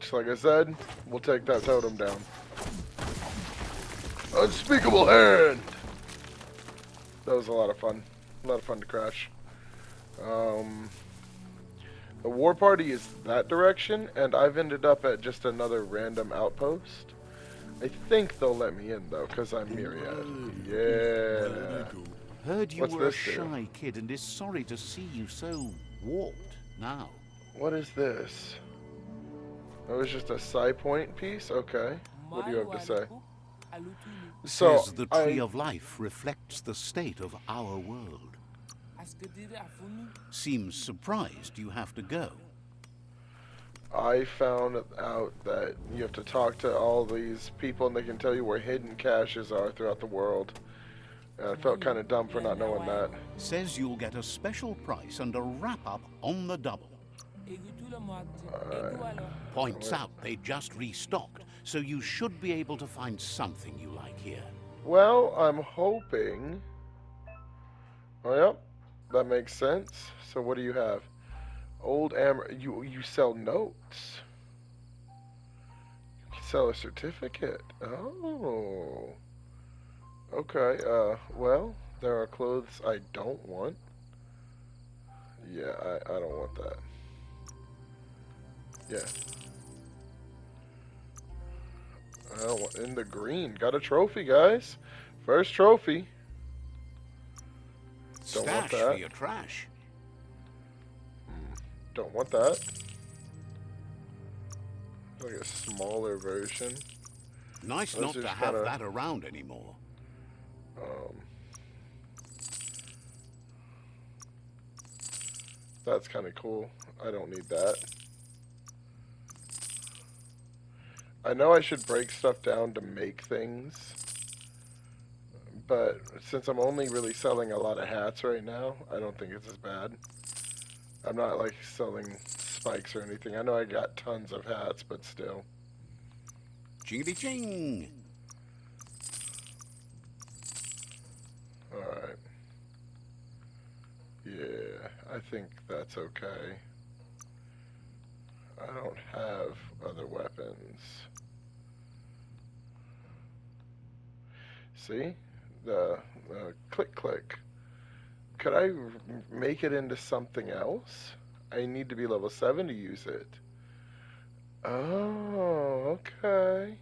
Just like I said, we'll take that totem down. Unspeakable hand! That was a lot of fun. A lot of fun to crash. The war party is that direction, and I've ended up at just another random outpost. I think they'll let me in, though, because I'm Myriad. Yeah. Heard you What's were a this do? shy kid and is sorry to see you so warped now. What is this? That was just a side point piece? Okay. What do you have to say? So, Says the tree of life reflects the state of our world. Seems surprised you have to go. I found out that you have to talk to all these people and they can tell you where hidden caches are throughout the world. And I felt kind of dumb for not knowing that. Says you'll get a special price and a wrap-up on the double. Points out they just restocked, so you should be able to find something you like here. Well, I'm hoping... Oh, yep. That makes sense. So what do you have? Old you sell notes. You can sell a certificate. Oh. Okay, well, there are clothes I don't want. Yeah, I don't want that. Yeah. I don't want, in the green. Got a trophy, guys. First trophy. Don't want Stash that. for your trash. Don't want that. Like a smaller version. Nice Those not are to just have kinda, that around anymore. That's kind of cool. I don't need that. I know I should break stuff down to make things. But since I'm only really selling a lot of hats right now, I don't think it's as bad. I'm not like selling spikes or anything. I know I got tons of hats, but still. Chingity ching! Alright. Yeah, I think that's okay. I don't have other weapons. See? The click click. Could I make it into something else? I need to be level 7 to use it. Oh, okay.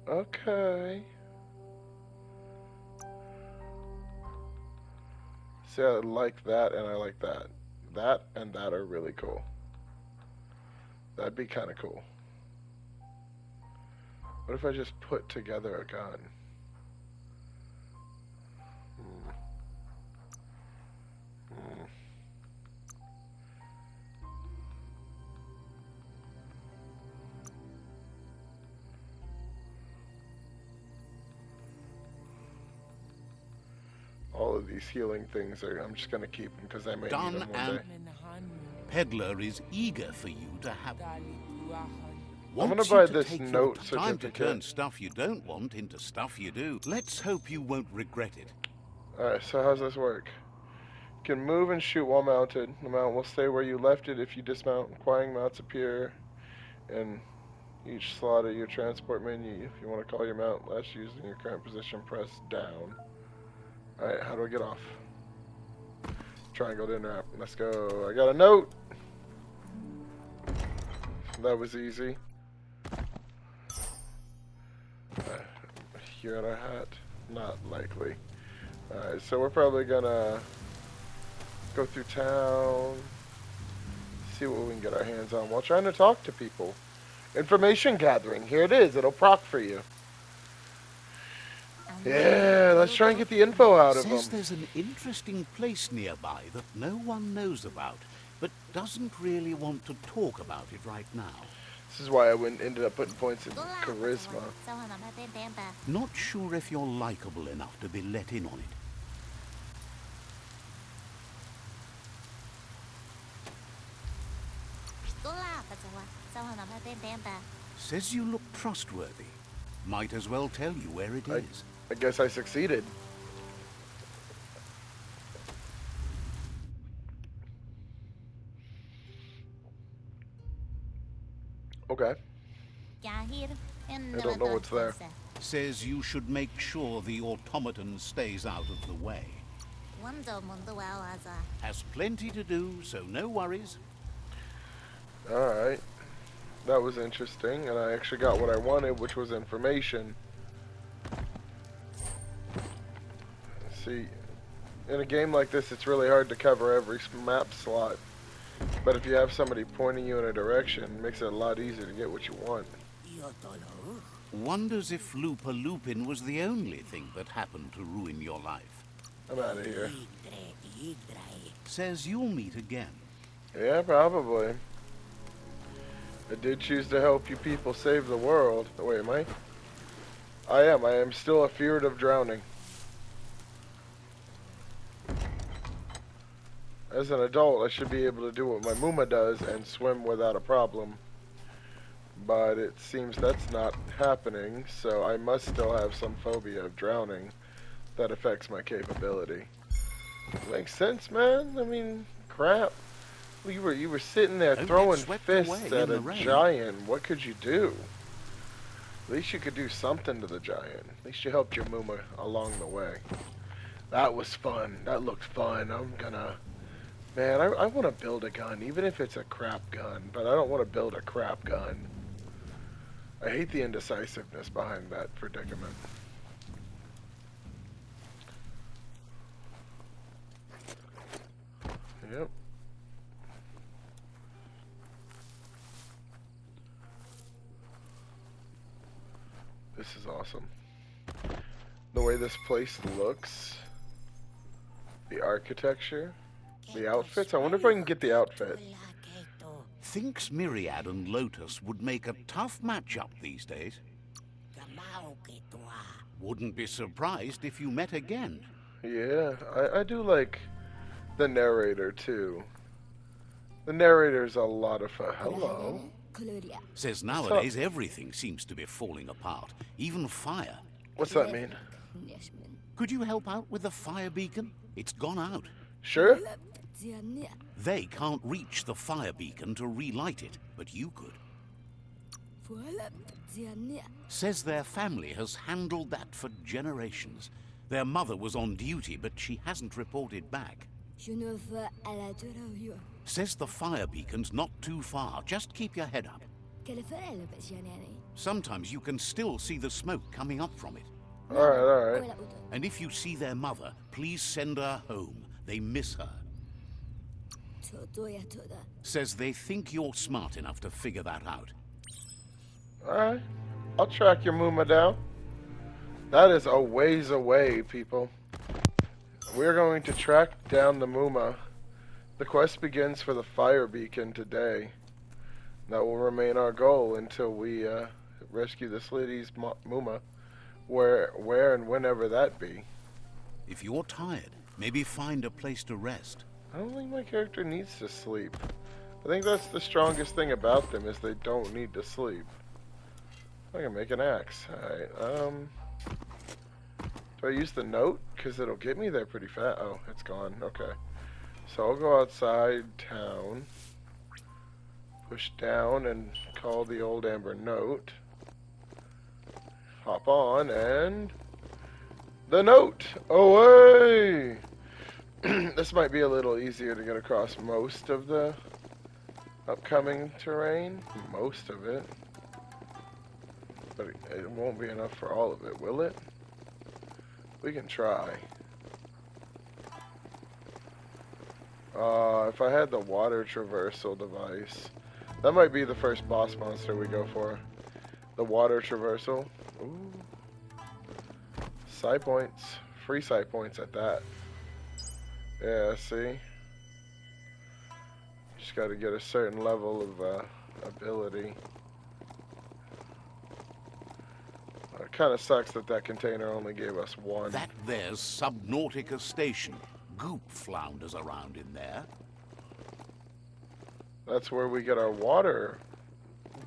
Okay. See, I like that and I like that. That and that are really cool. That'd be kind of cool. What if I just put together a gun? All of these healing things are, I'm just going to keep them because I may need Done them one and day. Peddler is eager for you to have. I'm going Wants to buy you to this take your note time to turn certificate. stuff you don't want into stuff you do. Let's hope you won't regret it. Alright, so how's this work? You can move and shoot while mounted. The mount will stay where you left it if you dismount. Acquiring mounts appear in each slot of your transport menu. If you want to call your mount last used in your current position, press down. Alright, how do I get off? Triangle to interact. Let's go. I got a note! That was easy. Here at our hat? Not likely. Alright, so we're probably gonna go through town, see what we can get our hands on while trying to talk to people. Information gathering. Here it is. It'll proc for you. Yeah, let's try and get the info out of them. Says there's an interesting place nearby that no one knows about, but doesn't really want to talk about it right now. This is why I ended up putting points in charisma. Not sure if you're likable enough to be let in on it. Says you look trustworthy. Might as well tell you where it is. I guess I succeeded. Okay. Kahir I don't know what's there. Says you should make sure the automaton stays out of the way. Wando munduawaza. Has plenty to do, so no worries. Alright. That was interesting, and I actually got what I wanted, which was information. See, in a game like this, it's really hard to cover every map slot. But if you have somebody pointing you in a direction, it makes it a lot easier to get what you want. Wonders if Lupa Lupin was the only thing that happened to ruin your life. I'm out of here. Says you'll meet again. Yeah, probably. I did choose to help you people save the world. Oh, wait, am I? I am. I am still afeared of drowning. As an adult, I should be able to do what my Mooma does and swim without a problem. But it seems that's not happening, so I must still have some phobia of drowning that affects my capability. Makes sense, man. I mean, crap. You were sitting there Don't get throwing swept fists away at in a the rain. giant. What could you do? At least you could do something to the giant. At least you helped your Mooma along the way. That was fun. That looked fun. I'm gonna... Man, I want to build a gun, even if it's a crap gun. But I don't want to build a crap gun. I hate the indecisiveness behind that predicament. Yep. This is awesome. The way this place looks, the architecture, the outfits. I wonder if I can get the outfit. Thinks Myriad and Lotus would make a tough matchup these days. Wouldn't be surprised if you met again. Yeah, I do like the narrator too. The narrator's a lot of fun. Hello. Says nowadays everything seems to be falling apart, even fire. What's that mean? Could you help out with the fire beacon? It's gone out. Sure. They can't reach the fire beacon to relight it, but you could. Says their family has handled that for generations. Their mother was on duty, but she hasn't reported back. Says the fire beacon's not too far. Just keep your head up. Sometimes you can still see the smoke coming up from it. Alright, alright. And if you see their mother, please send her home. They miss her. Says they think you're smart enough to figure that out. Alright. I'll track your Mooma down. That is a ways away, people. We're going to track down the Mooma. The quest begins for the fire beacon today. That will remain our goal until we rescue this lady's Mooma. Where and whenever that be. If you're tired, maybe find a place to rest. I don't think my character needs to sleep. I think that's the strongest thing about them is they don't need to sleep. I can make an axe. Alright, do I use the note? Because it'll get me there pretty fast. Oh, it's gone. Okay. So I'll go outside town. Push down and call the old Amber note. Hop on and... The note! Away! This might be a little easier to get across most of the upcoming terrain. Most of it. But it won't be enough for all of it, will it? We can try. If I had the water traversal device, that might be the first boss monster we go for. The water traversal. Ooh. Side points. Free side points at that. Yeah, see? Just gotta get a certain level of ability. It kind of sucks that that container only gave us one. That there's Subnautica Station. Goop flounders around in there. That's where we get our water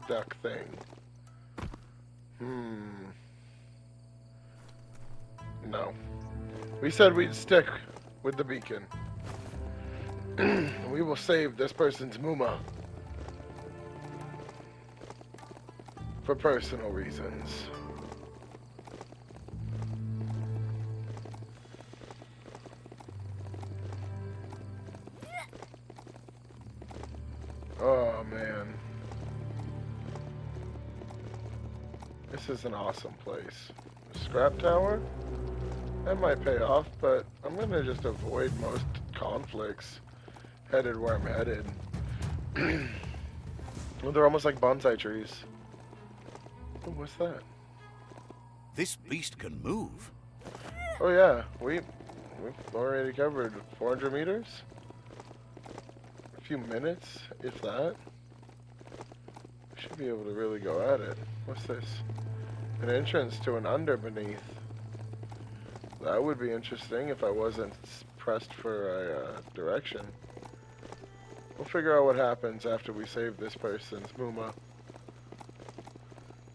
duck thing. No. We said we'd stick with the beacon. We will save this person's Mooma. for personal reasons. Oh man. This is an awesome place. Scrap tower? That might pay off, but I'm gonna just avoid most conflicts headed where I'm headed. Well, they're almost like bonsai trees. Oh, what's that? This beast can move. Oh yeah, we've already covered 400 meters? A few minutes, if that. We should be able to really go at it. What's this? An entrance to an under beneath. That would be interesting if I wasn't pressed for a direction. We'll figure out what happens after we save this person's Mooma.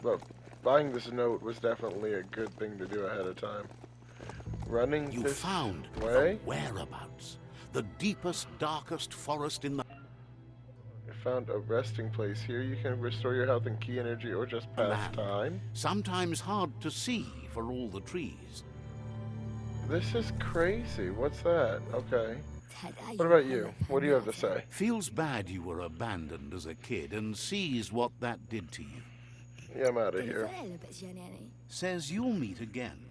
But buying this note was definitely a good thing to do ahead of time. Running You this found way? the whereabouts. The deepest, darkest forest in the I found a resting place here. You can restore your health and key energy or just pass land. time. Sometimes hard to see for all the trees. This is crazy. What's that? Okay. What about you? What do you have to say? Feels bad you were abandoned as a kid and sees what that did to you. Yeah, I'm out of here. Says you'll meet again.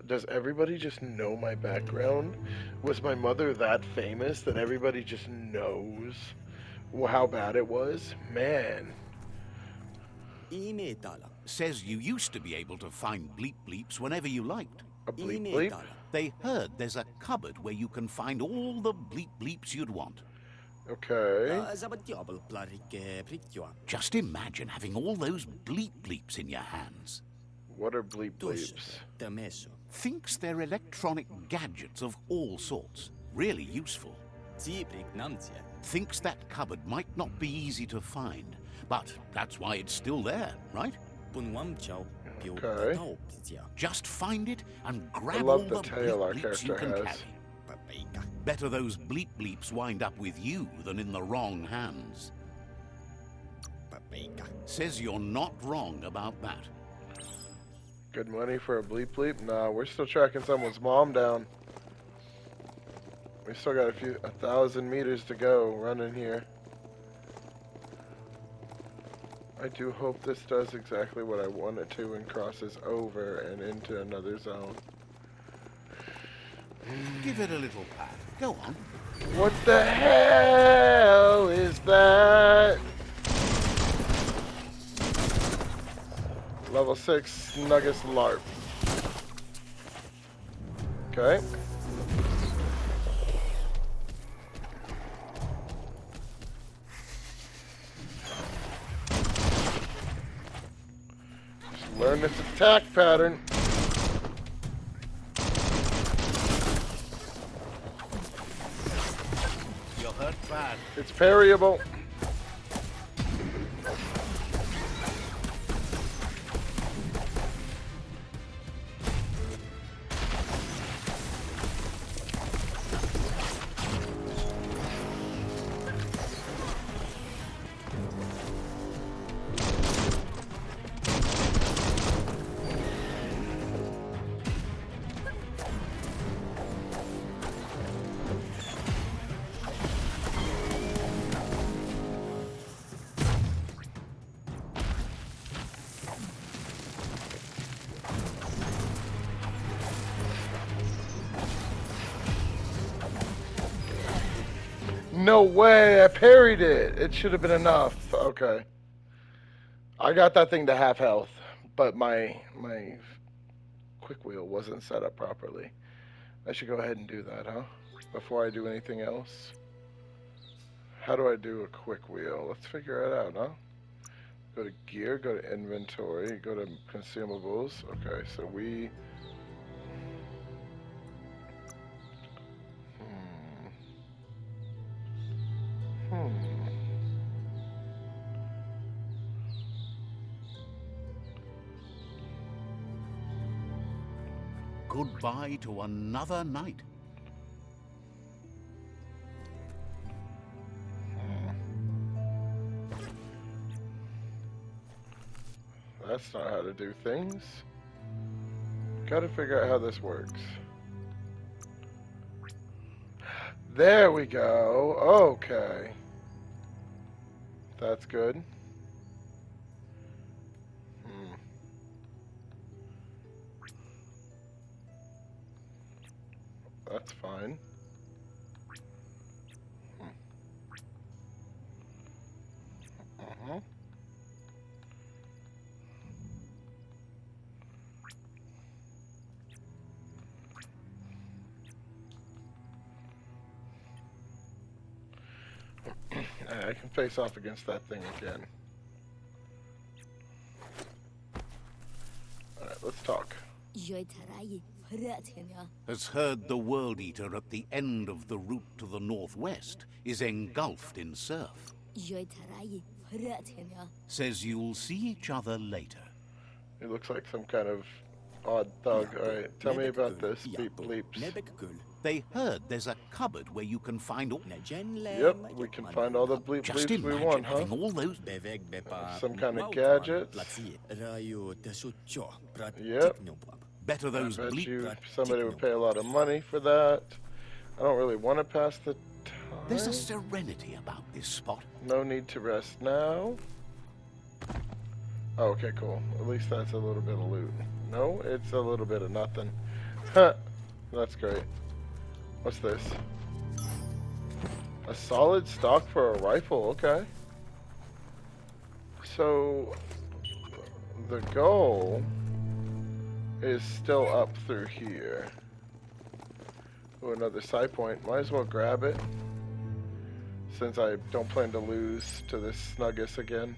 Does everybody just know my background? Was my mother that famous that everybody just knows how bad it was? Man. Says you used to be able to find bleep bleeps whenever you liked. A bleep bleep? They heard there's a cupboard where you can find all the bleep bleeps you'd want. Okay. Just imagine having all those bleep bleeps in your hands. What are bleep bleeps? Thinks they're electronic gadgets of all sorts. Really useful. Thinks that cupboard might not be easy to find, but that's why it's still there, right? Okay. Just find it and I grab love all the the tail our bleep bleeps you character can has. carry. Better those bleep bleeps wind up with you than in the wrong hands. Says you're not wrong about that. Good money for a bleep bleep? Nah, we're still tracking someone's mom down. We still got 1,000 meters to go running here. I do hope this does exactly what I want it to and crosses over and into another zone. Give it a little pat. Go on. What the hell is that? Level 6 Snuggis LARP. Okay. Just learn its attack pattern. You're hurt bad. It's parryable. No way, I parried it. It should have been enough. Okay. I got that thing to half health, but my quick wheel wasn't set up properly. I should go ahead and do that, huh? Before I do anything else. How do I do a quick wheel? Let's figure it out, huh? Go to gear, go to inventory, go to consumables. Okay, so we... Goodbye to another night. That's not how to do things. Gotta figure out how this works. There we go. Okay. That's good. That's fine. Uh-huh. I can face off against that thing again. Alright, let's talk. Has heard the World Eater at the end of the route to the northwest is engulfed in surf. Says you'll see each other later. It looks like some kind of odd thug. Alright, tell me about this. Beep bleeps. They heard there's a cupboard where you can find all... Yep, we can find all the bleep Just bleeps we imagine want, huh? having all those... Some kind of gadgets. Yep. Better those I bet bleep... you somebody would pay a lot of money for that. I don't really want to pass the time. There's a serenity about this spot. No need to rest now. Oh, okay, cool. At least that's a little bit of loot. No, it's a little bit of nothing. Huh. That's great. What's this? A solid stock for a rifle, okay. So, the goal is still up through here. Ooh, another side point. Might as well grab it, since I don't plan to lose to this Snuggis again.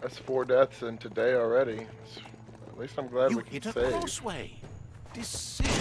That's 4 deaths in today already. At least I'm glad You we can hit a save. crossway. Decisions.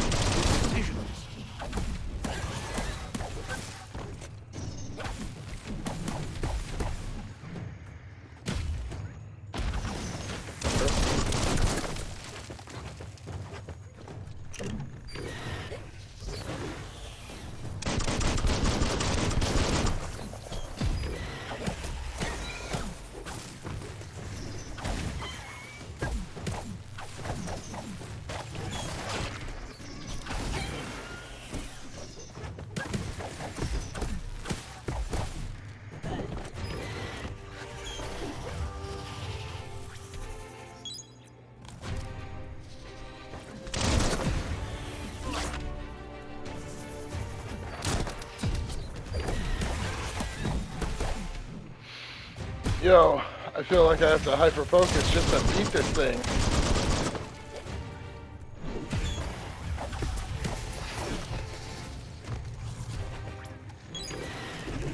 Yo, I feel like I have to hyper-focus just to beat this thing.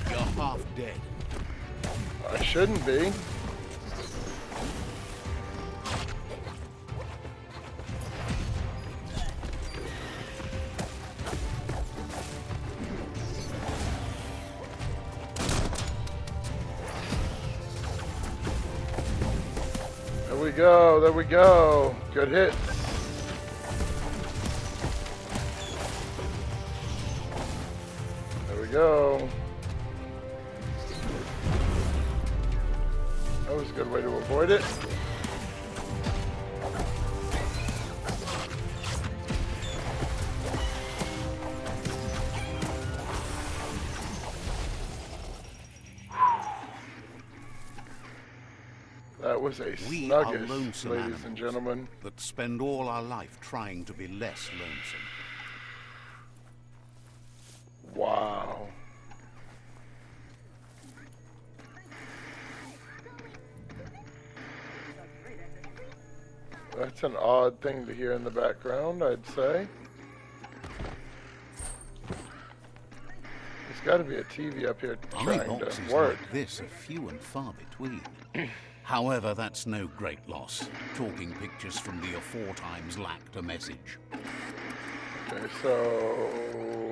You're half dead. I shouldn't be. There we go. Good hit. There we go. That was a good way to avoid it. That was a Snuggis, ladies and gentlemen. That spend all our life trying to be less lonesome. Wow. That's an odd thing to hear in the background, I'd say. There's got to be a TV up here trying Boxes to work. like this are few and far between. However, that's no great loss. Talking pictures from the aforetime lacked a message. Okay, so